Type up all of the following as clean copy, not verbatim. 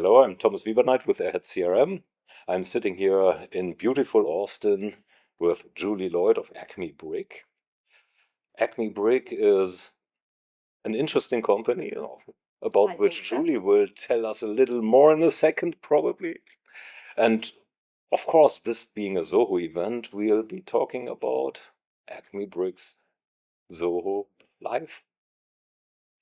Hello, I'm Thomas Wieberneit with aheadCRM. I'm sitting here in beautiful Austin with Julie Lloyd of Acme Brick. Acme Brick is an interesting company about which Julie will tell us a little more in a second, probably. And of course, this being a Zoho event, we'll be talking about Acme Brick's Zoho Live.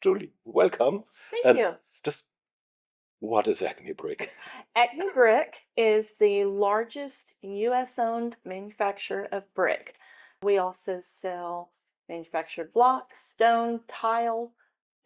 Julie, welcome. Thank you. Just what is Acme Brick? Acme Brick is the largest U.S.-owned manufacturer of brick. We also sell manufactured blocks, stone, tile,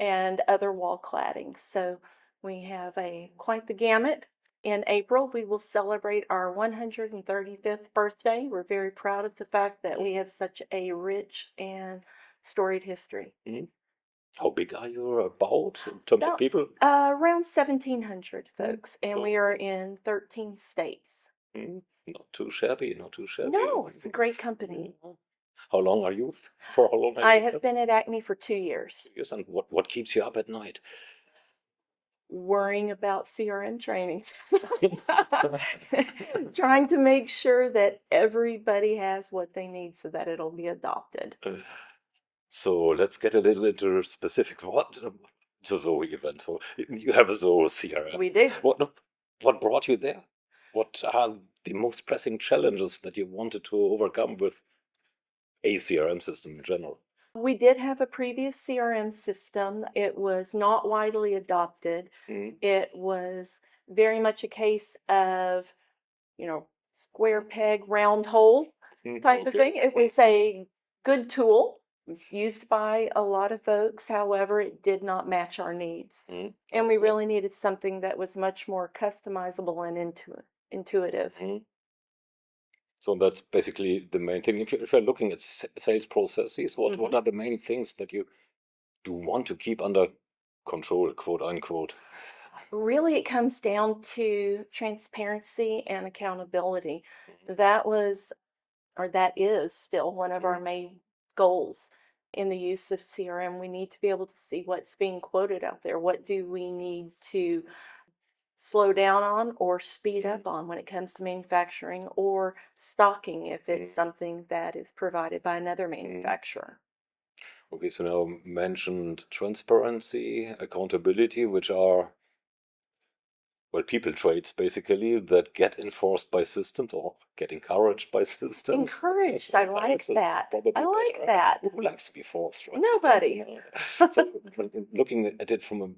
and other wall cladding. So we have quite the gamut. In April, we will celebrate our 135th birthday. We're very proud of the fact that we have such a rich and storied history. Mm-hmm. How big are you about in terms of people? Around 1,700 folks, and we are in 13 states. Not too shabby, not too shabby. No, it's a great company. How long are you? For how long? I have been at Acme for 2 years. Yes, and what keeps you up at night? Worrying about CRM trainings. Trying to make sure that everybody has what they need so that it'll be adopted. So let's get a little into specifics. What is a Zoho event? So you have a Zoho CRM. We do. What brought you there? What are the most pressing challenges that you wanted to overcome with a CRM system in general? We did have a previous CRM system. It was not widely adopted. It was very much a case of, square peg, round hole type of thing. It was a good tool used by a lot of folks. However, it did not match our needs. And we really needed something that was much more customizable and intuitive. So that's basically the main thing. If you're looking at sales processes, what are the main things that you do want to keep under control, quote unquote? Really, it comes down to transparency and accountability. That is still one of our main goals in the use of CRM. We need to be able to see what's being quoted out there. What do we need to slow down on or speed up on when it comes to manufacturing or stocking if it's something that is provided by another manufacturer. Okay, so now mentioned transparency, accountability, which are, well, people traits basically that get enforced by systems or get encouraged by systems. Encouraged, I like that. I like that. Who likes to be forced? Right? Nobody. So looking at it from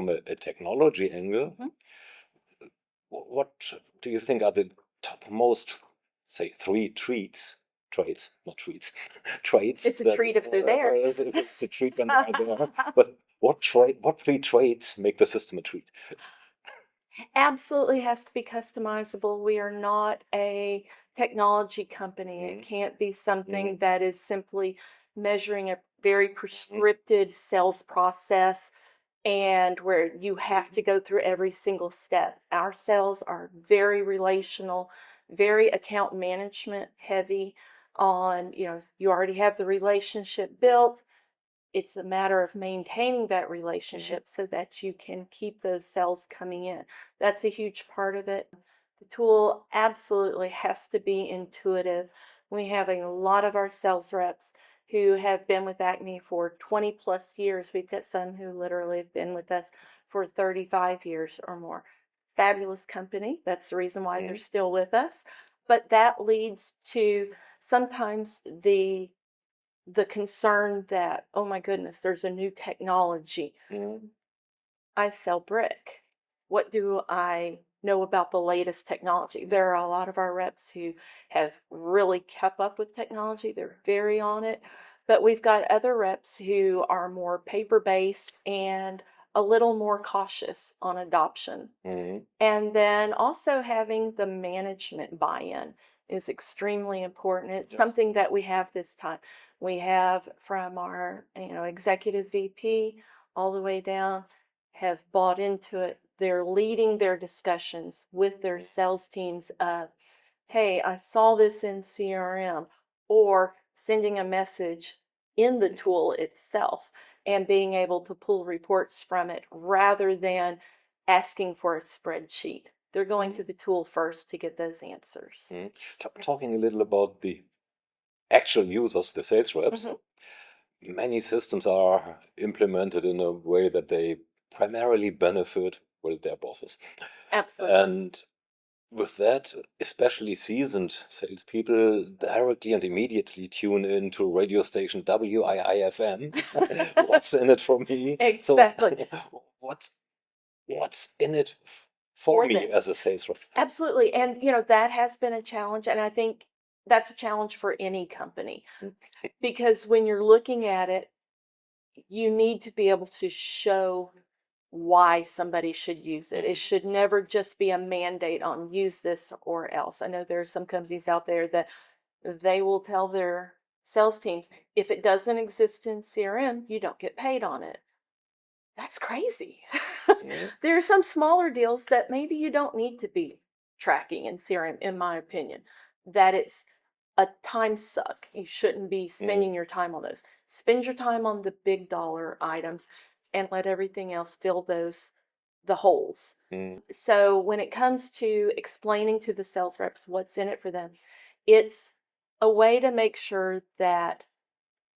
a technology angle, what do you think are the topmost, say, three traits, not treats, traits? It's a treat if they're there. It's a treat when they're there. But what three traits make the system a treat? Absolutely has to be customizable. We are not a technology company. It can't be something that is simply measuring a very prescripted sales process and where you have to go through every single step. Our sales are very relational, very account management heavy on, you already have the relationship built. It's a matter of maintaining that relationship so that you can keep those sales coming in. That's a huge part of it. The tool absolutely has to be intuitive. We have a lot of our sales reps who have been with Acme for 20 plus years. We've got some who literally have been with us for 35 years or more. Fabulous company. That's the reason why they're still with us. But that leads to sometimes the concern that, oh my goodness, there's a new technology. I sell brick. What do I know about the latest technology? There are a lot of our reps who have really kept up with technology. They're very on it. But we've got other reps who are more paper-based and a little more cautious on adoption. And then also having the management buy-in is extremely important. It's something that we have this time. We have from our executive VP all the way down have bought into it. They're leading their discussions with their sales teams of, hey, I saw this in CRM, or sending a message in the tool itself and being able to pull reports from it rather than asking for a spreadsheet. They're going to the tool first to get those answers. Talking a little about the actual users, the sales reps, many systems are implemented in a way that they primarily benefit, well, their bosses. Absolutely. And with that, especially seasoned salespeople directly and immediately tune into radio station WIIFM. What's in it for me? Exactly. So what's in it for me them. as a sales rep? Absolutely. And, that has been a challenge. And I think that's a challenge for any company because when you're looking at it, you need to be able to show why somebody should use it. It should never just be a mandate on use this or else. I know there are some companies out there that they will tell their sales teams, if it doesn't exist in CRM, you don't get paid on it. That's crazy. There are some smaller deals that maybe you don't need to be tracking in CRM, in my opinion, that it's a time suck. You shouldn't be spending your time on those. Spend your time on the big dollar items and let everything else fill the holes. So when it comes to explaining to the sales reps what's in it for them, it's a way to make sure that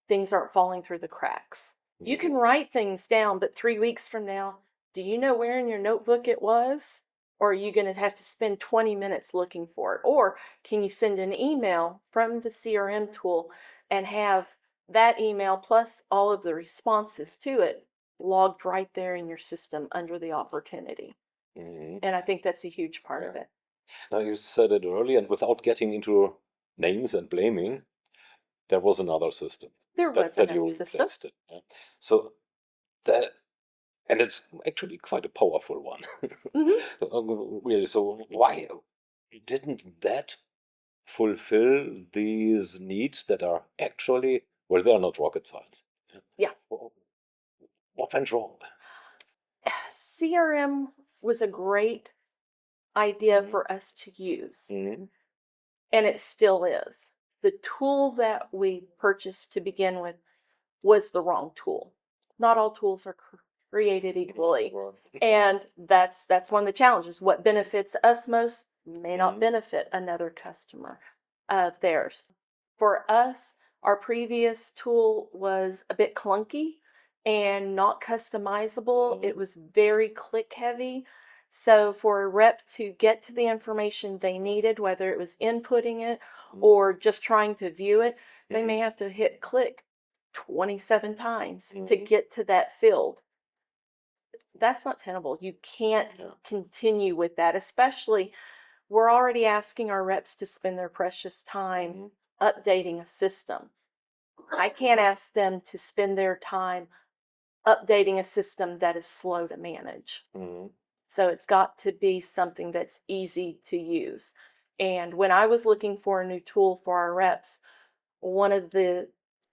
things aren't falling through the cracks. You can write things down, but 3 weeks from now, do you know where in your notebook it was? Or are you going to have to spend 20 minutes looking for it? Or can you send an email from the CRM tool and have that email plus all of the responses to it logged right there in your system under the opportunity? And I think that's a huge part of it. Now, you said it earlier, and without getting into names and blaming, there was another system. There was that you another system. replaced it. So that, and it's actually quite a powerful one. Really, so why didn't that fulfill these needs that are actually, well, they're not rocket science. Yeah. What went wrong? CRM was a great idea for us to use, and it still is. The tool that we purchased to begin with was the wrong tool. Not all tools are created equally, and that's one of the challenges. What benefits us most may not benefit another customer of theirs. For us, our previous tool was a bit clunky and not customizable. It was very click heavy. So for a rep to get to the information they needed, whether it was inputting it or just trying to view it, they may have to hit click 27 times to get to that field. That's not tenable. You can't continue with that, especially we're already asking our reps to spend their precious time updating a system. I can't ask them to spend their time updating a system that is slow to manage. So it's got to be something that's easy to use. And when I was looking for a new tool for our reps, one of the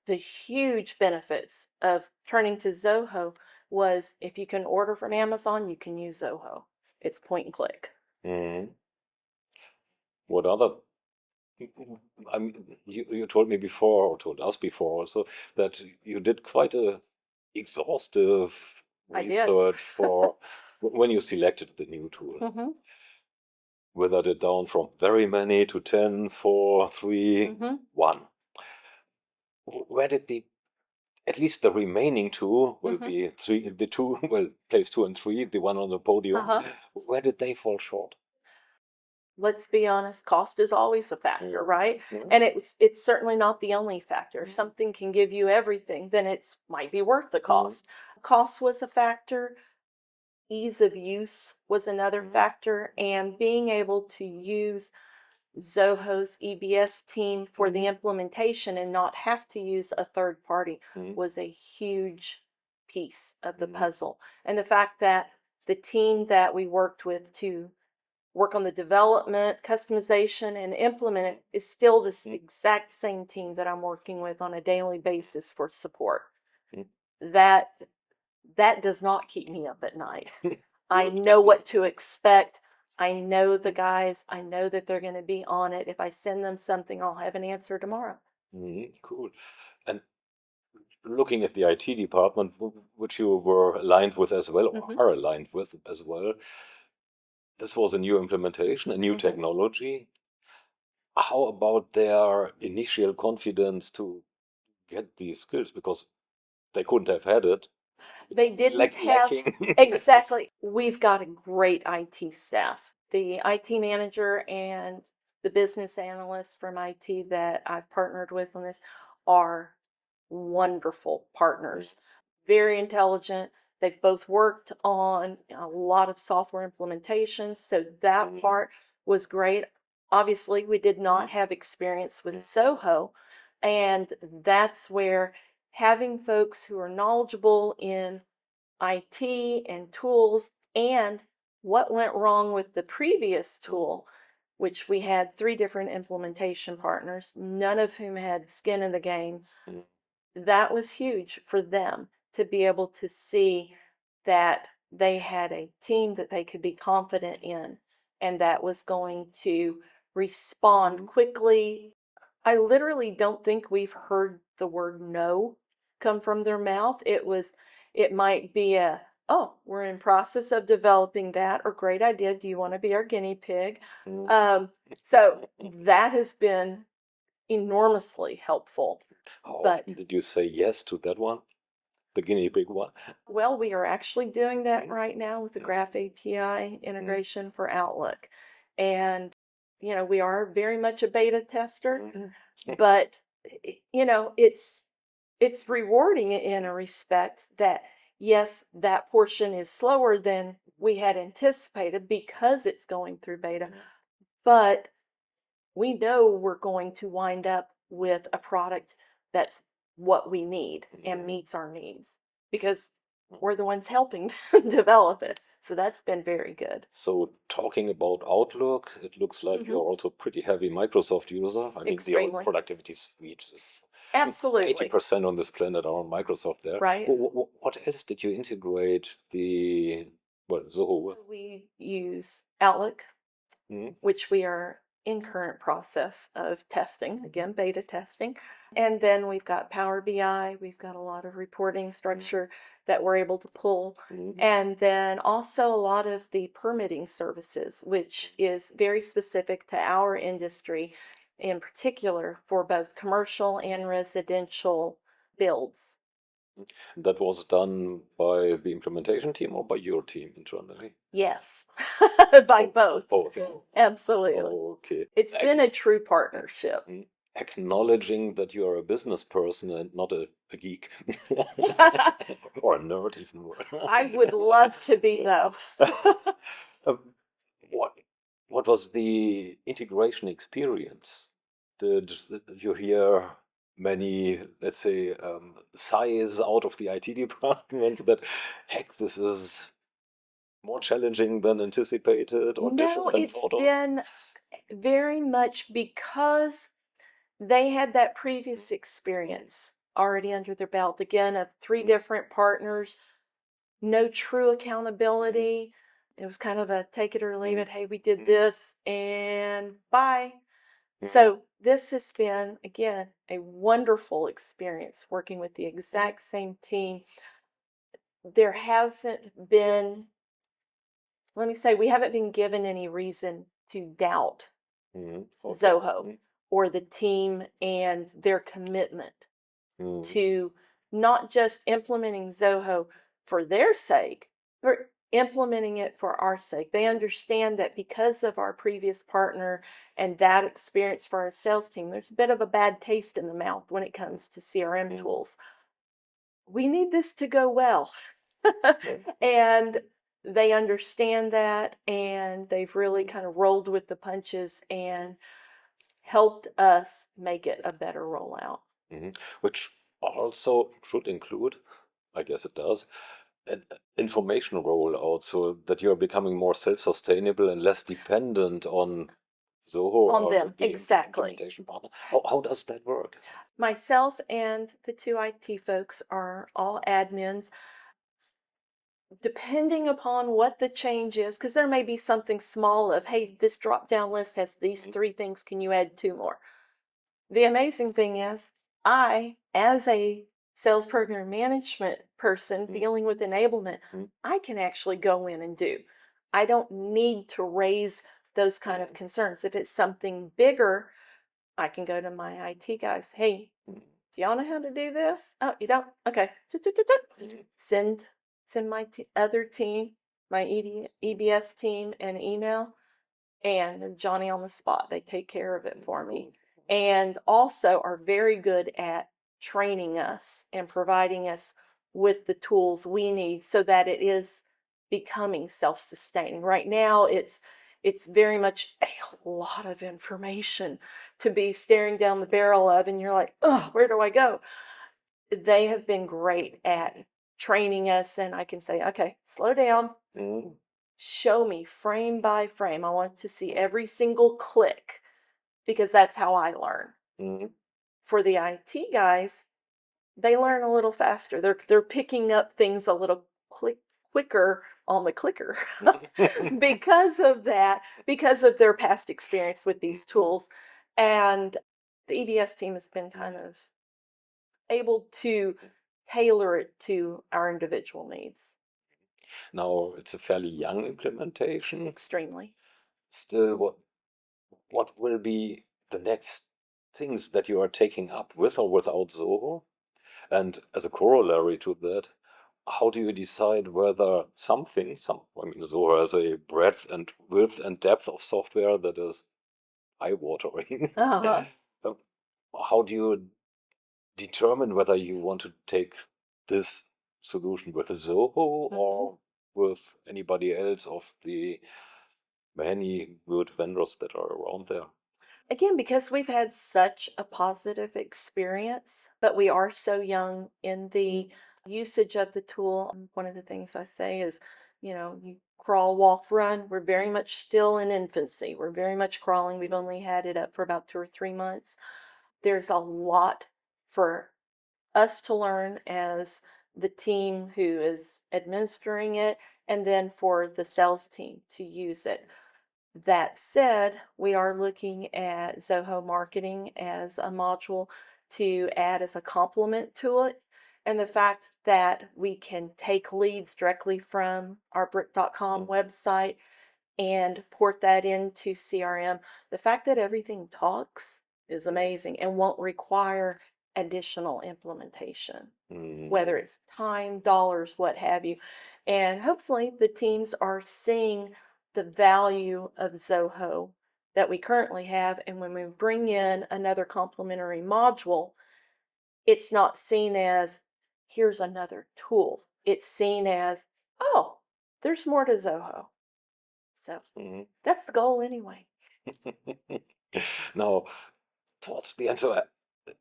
huge benefits of turning to Zoho was if you can order from Amazon, you can use Zoho. It's point and click. What other? I mean, you told me before, or told us before also, that you did quite a exhaustive research for when you selected the new tool. Withered it down from very many to 10, 4, 3, 1. Where did at least the remaining two will be three, the two, well, place 2 and 3, the one on the podium. Where did they fall short? Let's be honest, cost is always a factor, right? And it's certainly not the only factor. If something can give you everything, then it might be worth the cost. Cost was a factor. Ease of use was another factor, and being able to use Zoho's EBS team for the implementation and not have to use a third party was a huge piece of the puzzle. And the fact that the team that we worked with to work on the development, customization, and implement it is still this exact same team that I'm working with on a daily basis for support. That does not keep me up at night. I know what to expect. I know the guys. I know that they're going to be on it. If I send them something, I'll have an answer tomorrow. Cool. And looking at the IT department, which you were aligned with as well, or Mhm. are aligned with as well, this was a new implementation, a new Mhm. technology. How about their initial confidence to get these skills? Because they couldn't have had it. They didn't have Lacking. exactly. We've got a great IT staff. The IT manager and the business analyst from IT that I've partnered with on this are wonderful partners, very intelligent. They've both worked on a lot of software implementations, so that part was great. Obviously, we did not have experience with Zoho, and that's where having folks who are knowledgeable in IT and tools and what went wrong with the previous tool, which we had 3 different implementation partners, none of whom had skin in the game. That was huge for them to be able to see that they had a team that they could be confident in and that was going to respond quickly. I literally don't think we've heard the word no come from their mouth. It might be oh, we're in process of developing that, or great idea. Do you want to be our guinea pig? So that has been enormously helpful. But Did you say yes to that one? The guinea pig one? well, we are actually doing that right now with the Graph API integration for Outlook. And, we are very much a beta tester, but, it's rewarding in a respect that, yes, that portion is slower than we had anticipated because it's going through beta, but we know we're going to wind up with a product that's what we need and meets our needs because we're the ones helping them develop it. So that's been very good. So talking about Outlook, it looks like you're also a pretty heavy Microsoft user. I mean, the old Extremely. productivity suite is Absolutely. 80% on this planet are on Microsoft there. Right. What else did you integrate Zoho with? We use Outlook, Mhm. which we are in current process of testing, again, beta testing. And then we've got Power BI, we've got a lot of reporting structure that we're able to pull. And then also a lot of the permitting services, which is very specific to our industry, in particular for both commercial and residential builds. That was done by the implementation team or by your team internally? Yes, by both. Both. Absolutely. Okay. It's been a true partnership. Acknowledging that you are a business person and not a geek or a nerd, even more. I would love to be, though. Um, what was the integration experience? Did you hear many, let's say, sighs out of the IT department that, heck, this is more challenging than anticipated or No, different than it's thought of? been very much because they had that previous experience already under their belt, again, of 3 different partners, no true accountability. It was kind of a take it or leave it. Hey, we did this and bye. So this has been, again, a wonderful experience working with the exact same team. There hasn't been, let me say, we haven't been given any reason to doubt Zoho or the team and their commitment to not just implementing Zoho for their sake, but implementing it for our sake. They understand that because of our previous partner and that experience for our sales team, there's a bit of a bad taste in the mouth when it comes to CRM tools. We need this to go well. And they understand that, and they've really kind of rolled with the punches and helped us make it a better rollout. Which also should include, I guess it does, an information rollout so that you're becoming more self-sustainable and less dependent on Zoho On or them, the exactly. implementation partner. How does that work? Myself and the 2 IT folks are all admins. Depending upon what the change is, because there may be something small of, hey, this drop-down list has these 3 things, can you add 2 more? The amazing thing is, I, as a sales program management person dealing with enablement, I can actually go in and do. I don't need to raise those kind of concerns. If it's something bigger, I can go to my IT guys. Hey, do y'all know how to do this? Oh, you don't? Okay. Send my other team, my EBS team, an email, and they're Johnny on the spot. They take care of it for me. And also are very good at training us and providing us with the tools we need so that it is becoming self-sustaining. Right now, it's very much a lot of information to be staring down the barrel of, and you're like, oh, where do I go? They have been great at training us, and I can say, okay, slow down. Show me frame by frame. I want to see every single click because that's how I learn. For the IT guys, they learn a little faster. They're picking up things a little quicker on the clicker because of that, because of their past experience with these tools. And the EBS team has been kind of able to tailor it to our individual needs. Now, it's a fairly young implementation. Extremely. Still, what will be the next things that you are taking up with or without Zoho? And as a corollary to that, how do you decide whether Zoho has a breadth and width and depth of software that is eye-watering. How do you determine whether you want to take this solution with a Zoho or with anybody else of the many good vendors that are around there? Again, because we've had such a positive experience, but we are so young in the usage of the tool. One of the things I say is, you crawl, walk, run. We're very much still in infancy. We're very much crawling. We've only had it up for about 2 or 3 months. There's a lot for us to learn as the team who is administering it, and then for the sales team to use it. That said, we are looking at Zoho Marketing as a module to add as a complement to it. And the fact that we can take leads directly from our brick.com website and port that into CRM, the fact that everything talks is amazing and won't require additional implementation, whether it's time, dollars, what have you. And hopefully the teams are seeing the value of Zoho that we currently have, and when we bring in another complementary module, it's not seen as here's another tool. It's seen as, oh, there's more to Zoho. So that's the goal anyway. Now, towards the end, so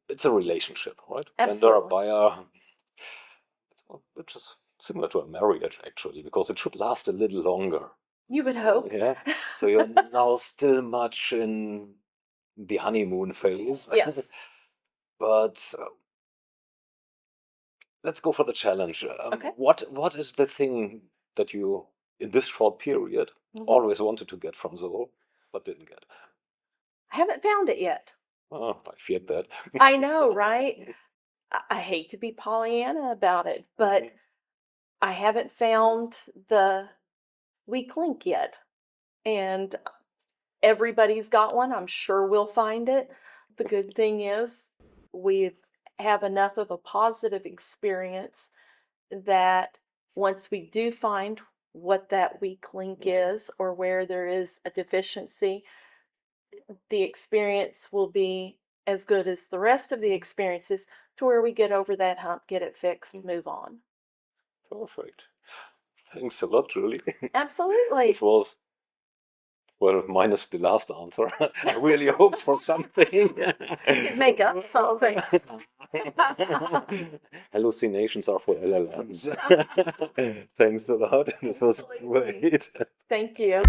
it's a relationship, right? Absolutely. Vendor, buyer, which is similar to a marriage actually, because it should last a little longer. You would hope. Yeah. So you're now still much in the honeymoon phase. Yes. But let's go for the challenge. Okay. What is the thing that you, in this short period, always wanted to get from Zoho, but didn't get? I haven't found it yet. Oh, I feared that. I know, right? I hate to be Pollyanna about it, but I haven't found the weak link yet. And everybody's got one. I'm sure we'll find it. The good thing is we have enough of a positive experience that once we do find what that weak link is or where there is a deficiency, the experience will be as good as the rest of the experiences to where we get over that hump, get it fixed, move on. Perfect. Thanks a lot, Julie. Absolutely. This was, well, minus the last answer. I really hope for something. Make up something. Hallucinations are for LLMs. Thanks a lot. This was great. Thank you.